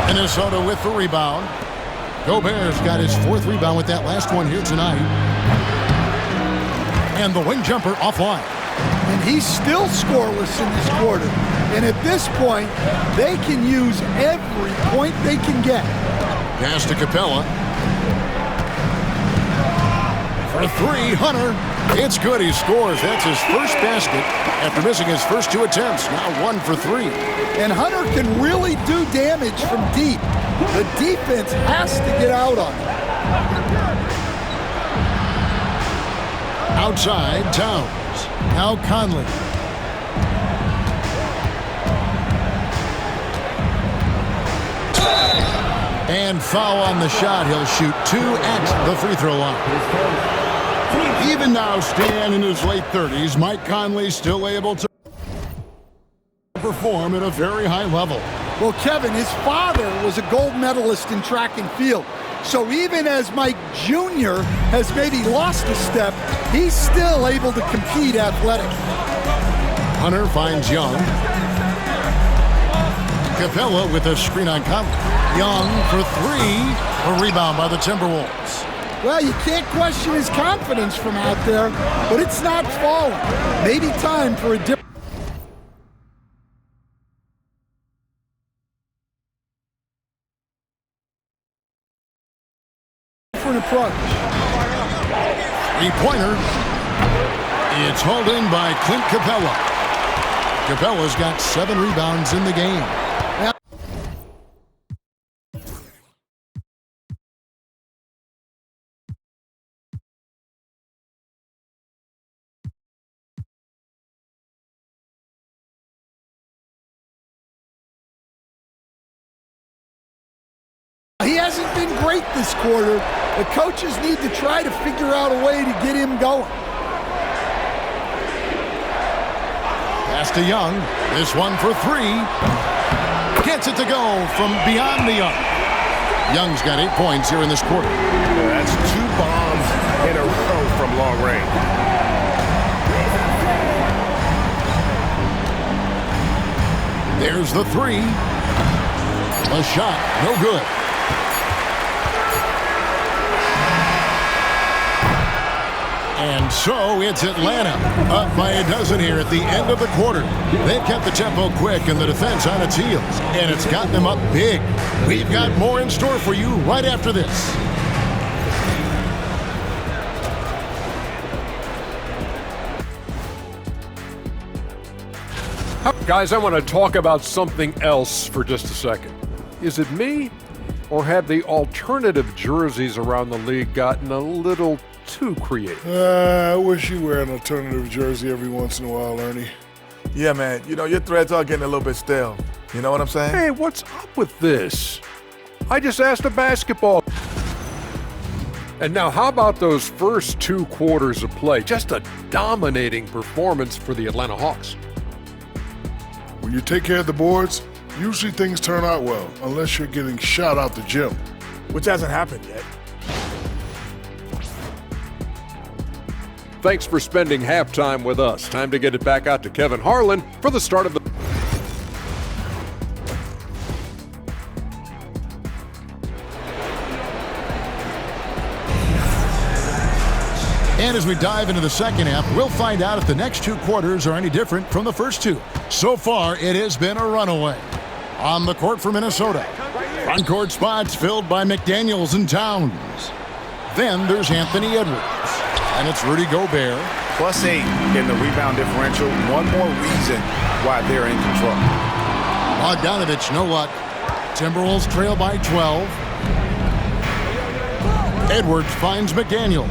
Minnesota with the rebound. Gobert's got his 4th rebound with that last one here tonight. And the wing jumper offline. And he's still scoreless in this quarter. And at this point, they can use every point they can get. Pass to Capella. For 3, Hunter. It's good. He scores. That's his first basket after missing his first 2 attempts. Now 1 for 3. And Hunter can really do damage from deep. The defense has to get out on him. Outside, Towns. Now Conley. And foul on the shot. He'll shoot 2 at the free throw line. Even now, Stan in his late 30s, Mike Conley still able to perform at a very high level. Well, Kevin, his father was a gold medalist in track and field. So even as Mike Jr. has maybe lost a step, he's still able to compete athletically. Hunter finds Young. Capella with a screen on Conley. Young for 3. A rebound by the Timberwolves. Well, you can't question his confidence from out there, but it's not falling. Maybe time for a different approach. 3-pointer. It's hauled in by Clint Capella. Capella's got 7 rebounds in the game. He hasn't been great this quarter. The coaches need to try to figure out a way to get him going. Pass to Young. This one for 3. Gets it to go from beyond the arc. Young's got 8 points here in this quarter. That's 2 bombs in a row from long range. There's the 3. A shot, no good. And so it's Atlanta up by a dozen here at the end of the quarter. They've kept the tempo quick and the defense on its heels, and it's gotten them up big. We've got more in store for you right after this. Guys, I want to talk about something else for just a second. Is it me, or have the alternative jerseys around the league gotten a little too creative? I wish you wear an alternative jersey every once in a while, Ernie. Yeah, man. You know, your threads are getting a little bit stale. You know what I'm saying? Hey, what's up with this? I just asked a basketball. And now how about those first 2 quarters of play? Just a dominating performance for the Atlanta Hawks. When you take care of the boards, usually things turn out well, unless you're getting shot out the gym. Which hasn't happened yet. Thanks for spending halftime with us. Time to get it back out to Kevin Harlan for the start of the... And as we dive into the second half, we'll find out if the next 2 quarters are any different from the first 2. So far, it has been a runaway. On the court for Minnesota, front court spots filled by McDaniels and Towns. Then there's Anthony Edwards, and it's Rudy Gobert. +8 in the rebound differential. One more reason why they're in control. Bogdanovich, no luck. Timberwolves trail by 12. Edwards finds McDaniels.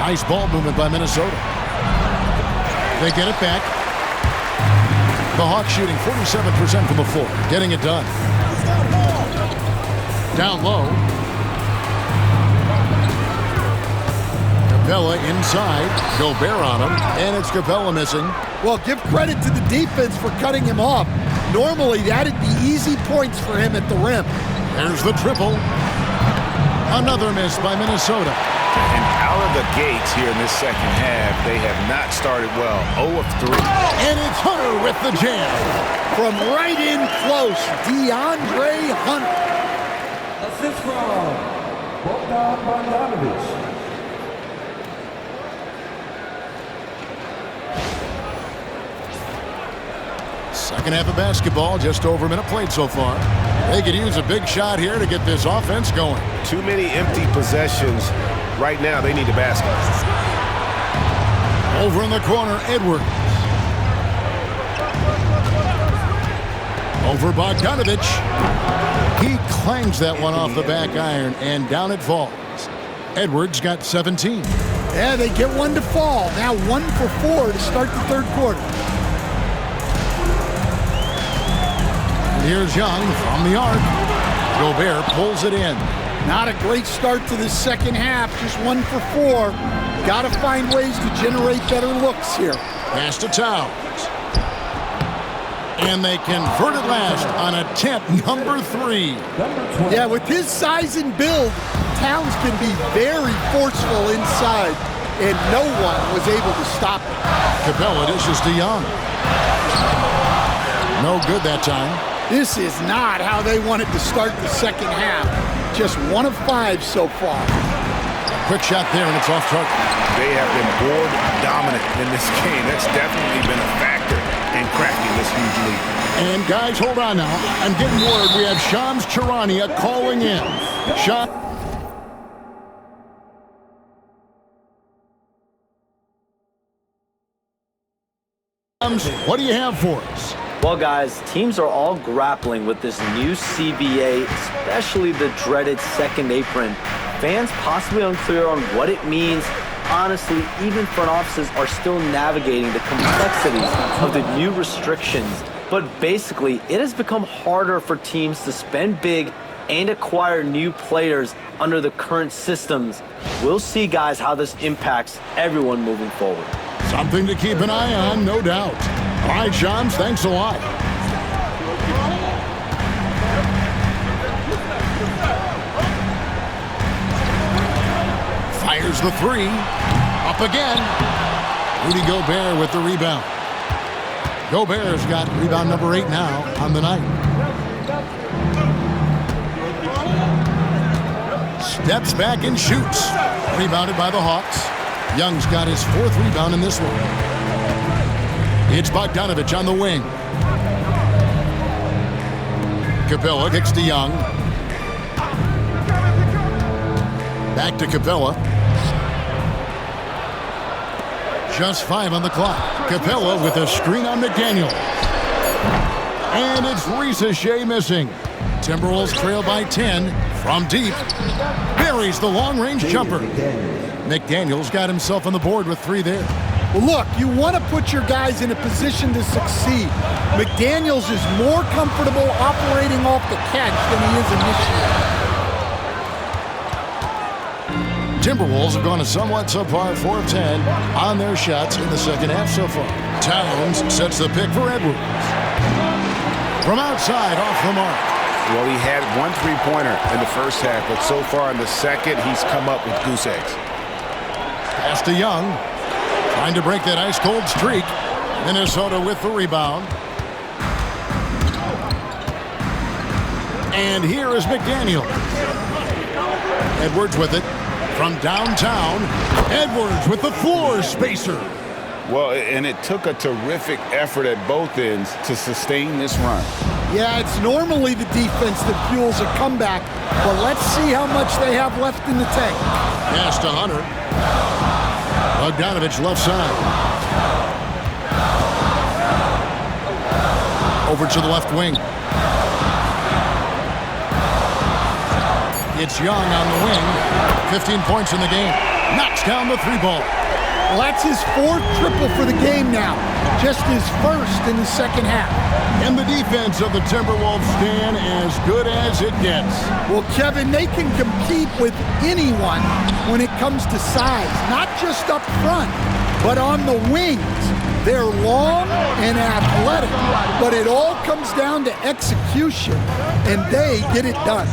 Nice ball movement by Minnesota. They get it back. The Hawks shooting 47% from the floor, getting it done. Down low. Capella inside. Gobert on him, and it's Capella missing. Well, give credit to the defense for cutting him off. Normally, that'd be easy points for him at the rim. There's the triple. Another miss by Minnesota. And out of the gates here in this second half, they have not started well. 0 of 3. And it's Hunter with the jam. from right in close, DeAndre Hunter. Assist from Bogdan Bogdanovic. Second half of basketball, just over a minute played so far. They could use a big shot here to get this offense going. Too many empty possessions. Right now, they need a basket. Over in the corner, Edwards. Over Bogdanovic. He clangs that one off the back iron, and down it falls. Edwards got 17. Yeah, they get one to fall. Now 1 for 4 to start the third quarter. And here's Young from the arc. Gobert pulls it in. Not a great start to the second half, just 1 for 4. Got to find ways to generate better looks here. Pass to Towns. And they convert it last on attempt number 3. Yeah, with his size and build, Towns can be very forceful inside, and no one was able to stop it. Capella dishes to Young. No good that time. This is not how they wanted to start the second half. Just 1 of 5 so far. Quick shot there, and it's off target. They have been board dominant in this game. That's definitely been a factor in cracking this huge lead. And guys, hold on now. I'm getting word we have Shams Charania calling in. Shams, what do you have for us? Well, guys, teams are all grappling with this new CBA, especially the dreaded second apron. Fans possibly unclear on what it means. Honestly, even front offices are still navigating the complexities of the new restrictions. But basically, it has become harder for teams to spend big and acquire new players under the current systems. We'll see, guys, how this impacts everyone moving forward. Something to keep an eye on, no doubt. All right, Shams, thanks a lot. Fires the 3. Up again. Rudy Gobert with the rebound. Gobert's got rebound number 8 now on the night. Steps back and shoots. Rebounded by the Hawks. Young's got his 4th rebound in this one. It's Bogdanovic on the wing. Capella kicks to Young. Back to Capella. Just 5 on the clock. Capella with a screen on McDaniel. And it's Risa Shea missing. Timberwolves trail by 10 from deep. Buries the long-range jumper. McDaniel's got himself on the board with 3 there. Well, look, you want to put your guys in a position to succeed. McDaniels is more comfortable operating off the catch than he is initially. Timberwolves have gone a somewhat subpar 4 of 10 on their shots in the second half so far. Towns sets the pick for Edwards. From outside, off the mark. Well, he had 1 3-pointer in the first half, but so far in the second, he's come up with goose eggs. Pass to Young. Trying to break that ice-cold streak. Minnesota with the rebound. And here is McDaniel. Edwards with it. From downtown, Edwards with the floor spacer. Well, and it took a terrific effort at both ends to sustain this run. Yeah, it's normally the defense that fuels a comeback, but let's see how much they have left in the tank. Pass to Hunter. Bogdanovic left side. Over to the left wing. It's Young on the wing. 15 points in the game. Knocks down the 3-ball. Well, that's his 4th triple for the game now. Just his 1st in the second half. And the defense of the Timberwolves stand as good as it gets. Well, Kevin, they can compete with anyone when it comes to size. Not just up front, but on the wings. They're long and athletic, but it all comes down to execution, and they get it done.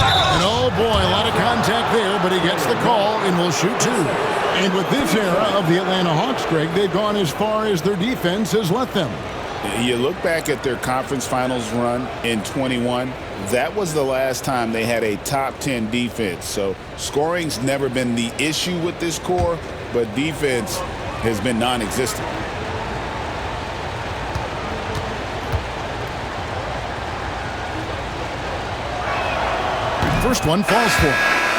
And oh boy, a lot of contact there, but he gets the call and will shoot two. And with this era of the Atlanta Hawks, Greg, they've gone as far as their defense has let them. You look back at their conference finals run in 21, that was the last time they had a top 10 defense. So scoring's never been the issue with this core, but defense has been non-existent. First one falls for him.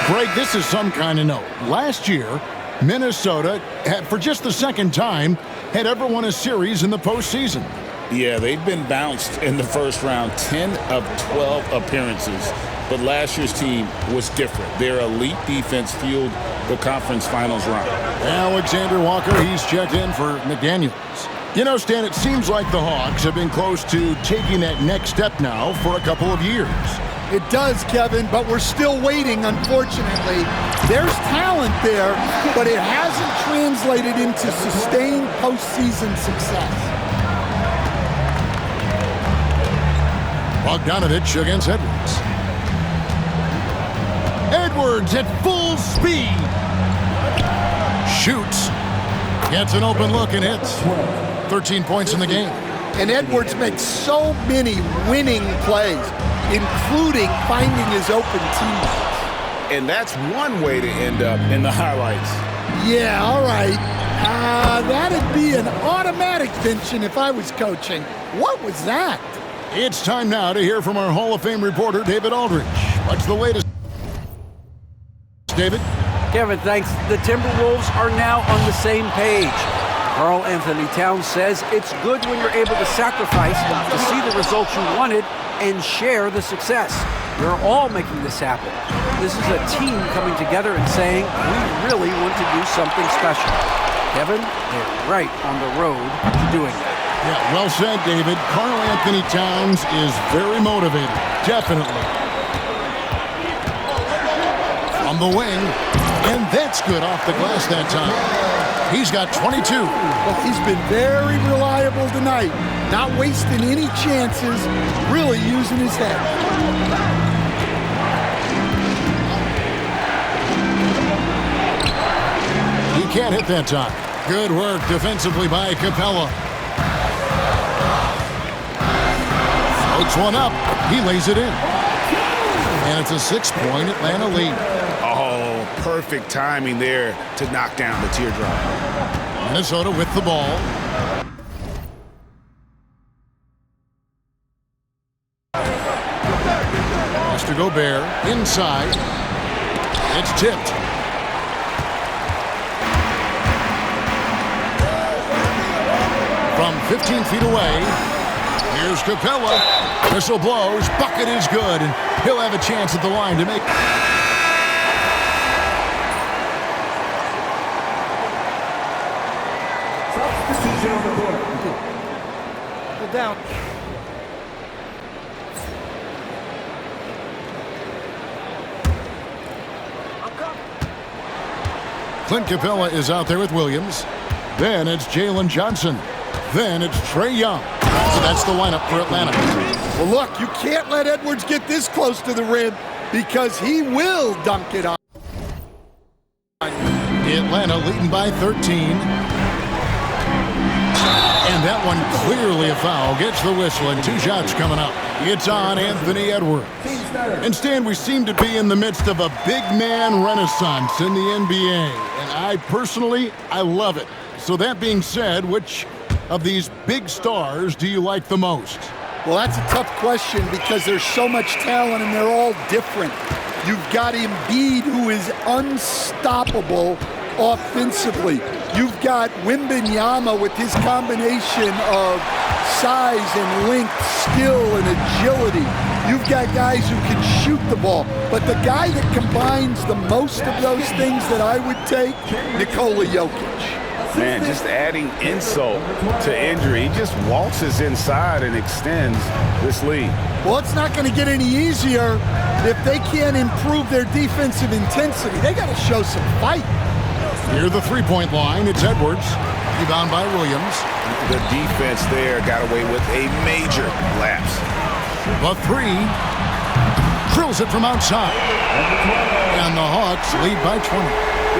Greg, this is some kind of note. Last year, Minnesota, had, for just the second time, had ever won a series in the postseason. Yeah, they've been bounced in the first round, 10 of 12 appearances. But last year's team was different. Their elite defense fueled the conference finals run. Alexander Walker, he's checked in for McDaniels. You know, Stan, it seems like the Hawks have been close to taking that next step now for a couple of years. It does, Kevin, but we're still waiting, unfortunately. There's talent there, but it hasn't translated into sustained postseason success. Bogdanovich against Edwards. Edwards at full speed. Shoots. Gets an open look and hits. 13 points in the game. And Edwards makes so many winning plays, including finding his open teammates. And that's one way to end up in the highlights. Yeah, all right. That'd be an automatic mention if I was coaching. What was that? It's time now to hear from our Hall of Fame reporter, David Aldridge. What's the latest, David? Kevin, thanks. The Timberwolves are now on the same page. Karl Anthony Towns says it's good when you're able to sacrifice to see the results you wanted and share the success. We're all making this happen. This is a team coming together and saying, we really want to do something special. Kevin, they're right on the road to doing that. Yeah, well said, David. Karl Anthony Towns is very motivated. Definitely. From the wing, and that's good off the glass that time. He's got 22. Well, he's been very reliable tonight. Not wasting any chances, really using his head. He can't hit that time. Good work defensively by Capella. Floats one up. He lays it in. And it's a 6-point Atlanta lead. Oh, perfect timing there to knock down the teardrop. Minnesota with the ball. Mr. Gobert inside. It's tipped. From 15 feet away, here's Capella. Whistle blows. Bucket is good, and he'll have a chance at the line to make. Substitution on the court. Hold down. Clint Capella is out there with Williams. Then it's Jalen Johnson. Then it's Trae Young. So that's the lineup for Atlanta. Well, look, you can't let Edwards get this close to the rim because he will dunk it on. Atlanta leading by 13. And that one clearly a foul. Gets the whistle and 2 shots coming up. It's on Anthony Edwards. And Stan, we seem to be in the midst of a big man renaissance in the NBA. And I personally love it. So that being said, which of these big stars do you like the most? Well, that's a tough question because there's so much talent and they're all different. You've got Embiid, who is unstoppable offensively. You've got Wembanyama with his combination of size and length, skill and agility. You've got guys who can shoot the ball. But the guy that combines the most of those things that I would take, Nikola Jokic. Man, just adding insult to injury. He just waltzes inside and extends this lead. Well, it's not going to get any easier if they can't improve their defensive intensity. They got to show some fight. Near the three-point line, it's Edwards. Rebound by Williams. The defense there got away with a major lapse. The three. Drills it from outside. And the Hawks lead by 20.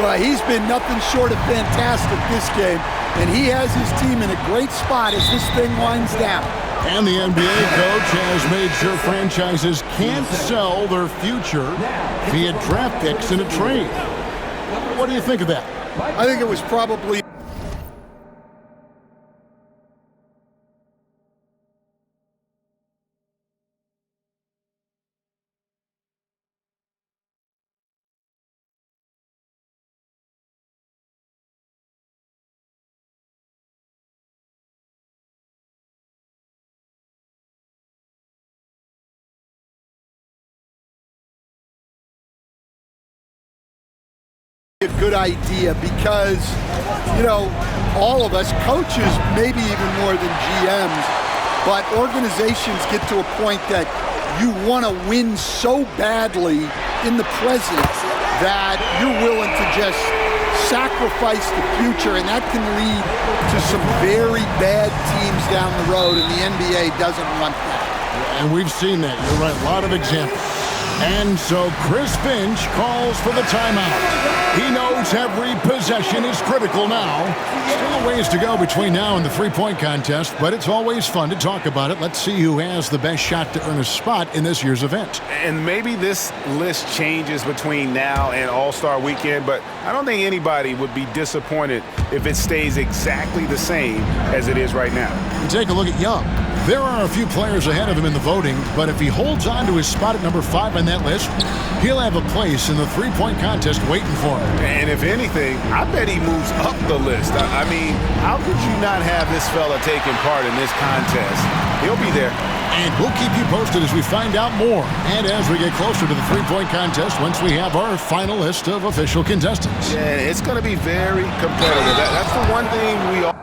Well, he's been nothing short of fantastic this game, and he has his team in a great spot as this thing winds down. And the NBA coach has made sure franchises can't sell their future via draft picks in a trade. What do you think of that? I think it was probably... a good idea because, you know, all of us, coaches, maybe even more than GMs, but organizations get to a point that you want to win so badly in the present that you're willing to just sacrifice the future, and that can lead to some very bad teams down the road, and the NBA doesn't want that. And we've seen that. You're right, a lot of examples. And so Chris Finch calls for the timeout. He knows every possession is critical now. Still a ways to go between now and the three-point contest, but it's always fun to talk about it. Let's see who has the best shot to earn a spot in this year's event. And maybe this list changes between now and All-Star Weekend, but I don't think anybody would be disappointed if it stays exactly the same as it is right now. And take a look at Young. There are a few players ahead of him in the voting, but if he holds on to his spot at number 5 on that list, he'll have a place in the three-point contest waiting for him. And if anything, I bet he moves up the list. I mean, how could you not have this fella taking part in this contest? He'll be there. And we'll keep you posted as we find out more and as we get closer to the three-point contest once we have our final list of official contestants. Yeah, it's going to be very competitive. That's the one thing we all...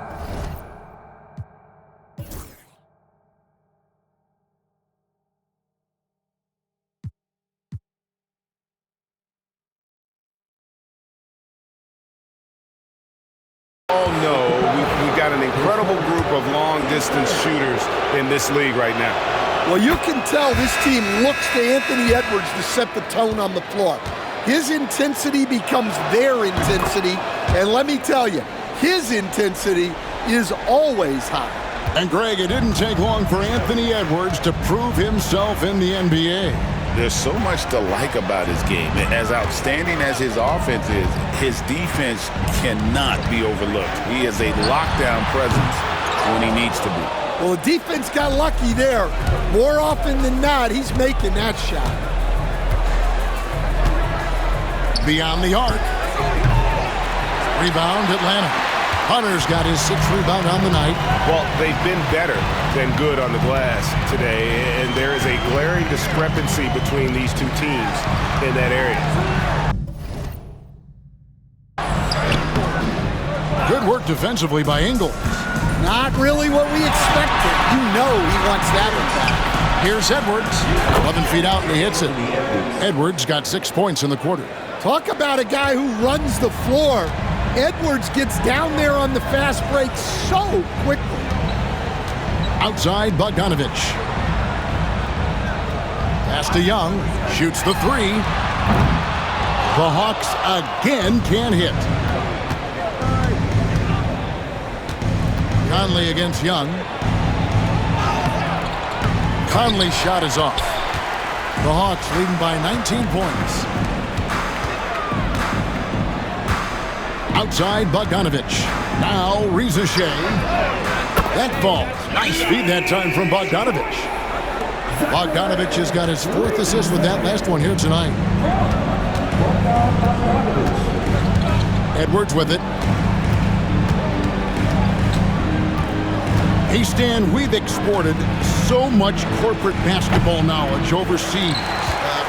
all know we've got an incredible group of long-distance shooters in this league right now. Well, you can tell this team looks to Anthony Edwards to set the tone on the floor. His intensity becomes their intensity, and let me tell you, his intensity is always high. And Greg, it didn't take long for Anthony Edwards to prove himself in the NBA. There's so much to like about his game. As outstanding as his offense is, his defense cannot be overlooked. He is a lockdown presence when he needs to be. Well, the defense got lucky there. More often than not, he's making that shot. Beyond the arc. Rebound, Atlanta. Hunter's got his 6th rebound on the night. Well, they've been better than good on the glass today, and there is a glaring discrepancy between these two teams in that area. Good work defensively by Ingles. Not really what we expected. You know he wants that one back. Here's Edwards. 11 feet out, and he hits it. Edwards got 6 points in the quarter. Talk about a guy who runs the floor. Edwards gets down there on the fast break so quickly. Outside, Bogdanovich. Pass to Young. Shoots the 3. The Hawks again can't hit. Conley against Young. Conley's shot is off. The Hawks leading by 19 points. Outside, Bogdanovich. Now, Reza Shea. That falls. Nice feed that time from Bogdanovich. Bogdanovich has got his 4th assist with that last one here tonight. Edwards with it. Hey, Stan, we've exported so much corporate basketball knowledge overseas.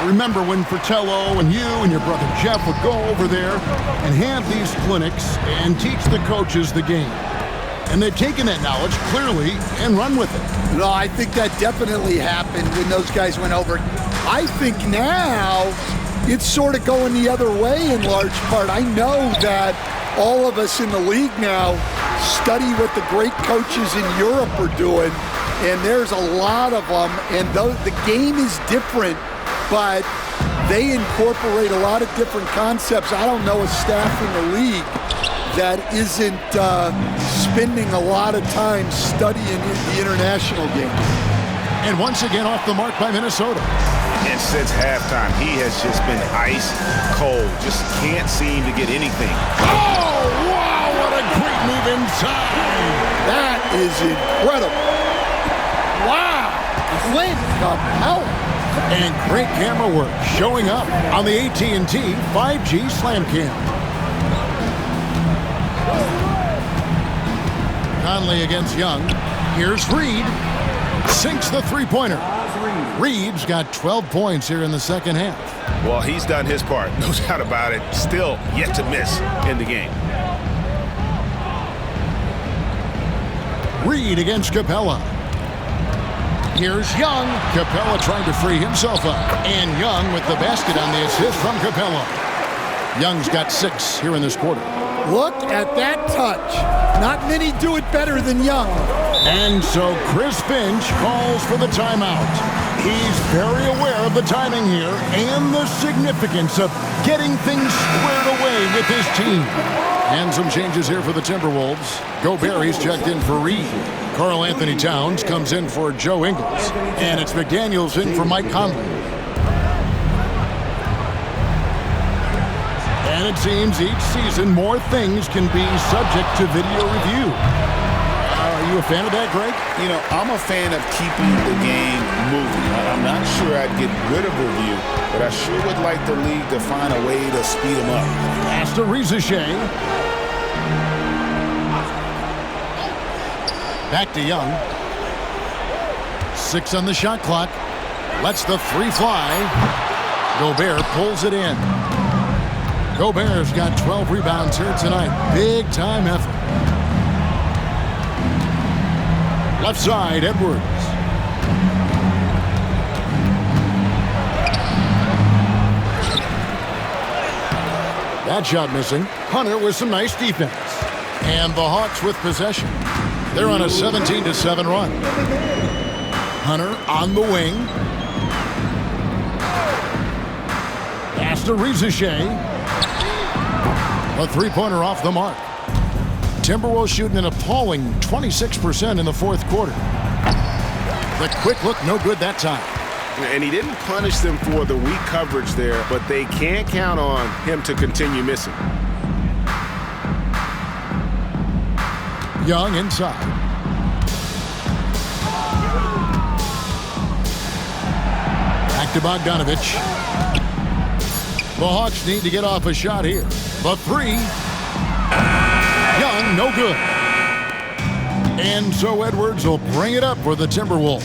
Remember when Fratello and you and your brother Jeff would go over there and have these clinics and teach the coaches the game. And they've taken that knowledge, clearly, and run with it. No, I think that definitely happened when those guys went over. I think now it's sort of going the other way in large part. I know that all of us in the league now study what the great coaches in Europe are doing, and there's a lot of them, and the game is different but they incorporate a lot of different concepts. I don't know a staff in the league that isn't spending a lot of time studying the international game. And once again off the mark by Minnesota. And since halftime, he has just been ice cold. Just can't seem to get anything. Oh, wow, what a great move inside. That is incredible. Wow, Clint Capella. And great camera work showing up on the AT&T 5G Slam Cam. Conley against Young. Here's Reed. Sinks the three-pointer. Reed's got 12 points here in the second half. Well, he's done his part, no doubt about it. Still yet to miss in the game. Reed against Capella. Here's Young. Capella trying to free himself up. And Young with the basket on the assist from Capella. Young's got 6 here in this quarter. Look at that touch. Not many do it better than Young. And so Chris Finch calls for the timeout. He's very aware of the timing here and the significance of getting things squared away with his team. And some changes here for the Timberwolves. Gobert, he's checked in for Reed. Karl Anthony Towns comes in for Joe Ingles. And it's McDaniels in for Mike Conley. And it seems each season more things can be subject to video review. Are you a fan of that, Greg? You know, I'm a fan of keeping the game moving. I'm not sure I'd get rid of review, but I sure would like the league to find a way to speed them up. Pass to Rizachet. Back to Young. 6 on the shot clock. Lets the 3 fly. Gobert pulls it in. Gobert's got 12 rebounds here tonight. Big time effort. Left side, Edwards. That shot missing. Hunter with some nice defense. And the Hawks with possession. They're on a 17-7 run. Hunter on the wing. Pass to Rizachet. A three-pointer off the mark. Timberwolves shooting an appalling 26% in the fourth quarter. The quick look, no good that time. And he didn't punish them for the weak coverage there, but they can't count on him to continue missing. Young inside. Back to Bogdanovich. The Hawks need to get off a shot here. The 3. Young, no good. And so Edwards will bring it up for the Timberwolves.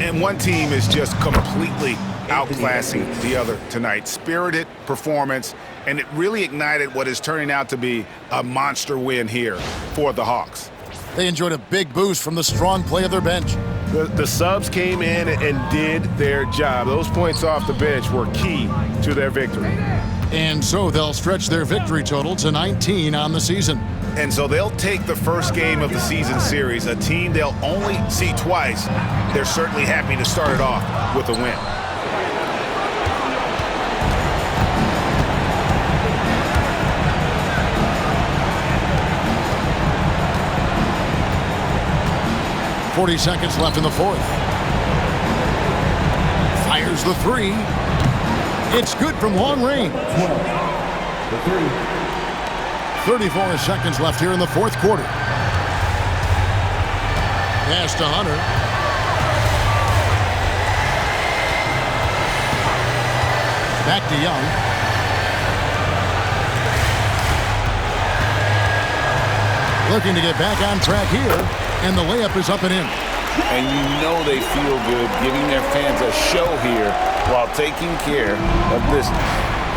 And one team is just completely outclassing the other tonight. Spirited performance, and it really ignited what is turning out to be a monster win here for the Hawks. They enjoyed a big boost from the strong play of their bench. The subs came in and did their job. Those points off the bench were key to their victory. And so they'll stretch their victory total to 19 on the season. And so they'll take the first game of the season series, a team they'll only see twice. They're certainly happy to start it off with a win. .40 seconds left in the fourth. Fires the 3. It's good from long range. 34 seconds left here in the fourth quarter. Pass to Hunter. Back to Young. Looking to get back on track here, and the layup is up and in. And you know they feel good giving their fans a show here while taking care of business.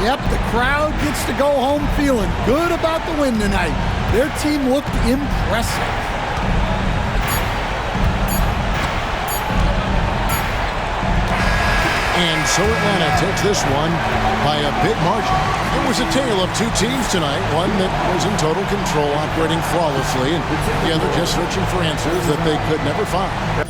Yep, the crowd gets to go home feeling good about the win tonight. Their team looked impressive. And so Atlanta takes this one by a big margin. It was a tale of two teams tonight, one that was in total control, operating flawlessly, and the other just searching for answers that they could never find.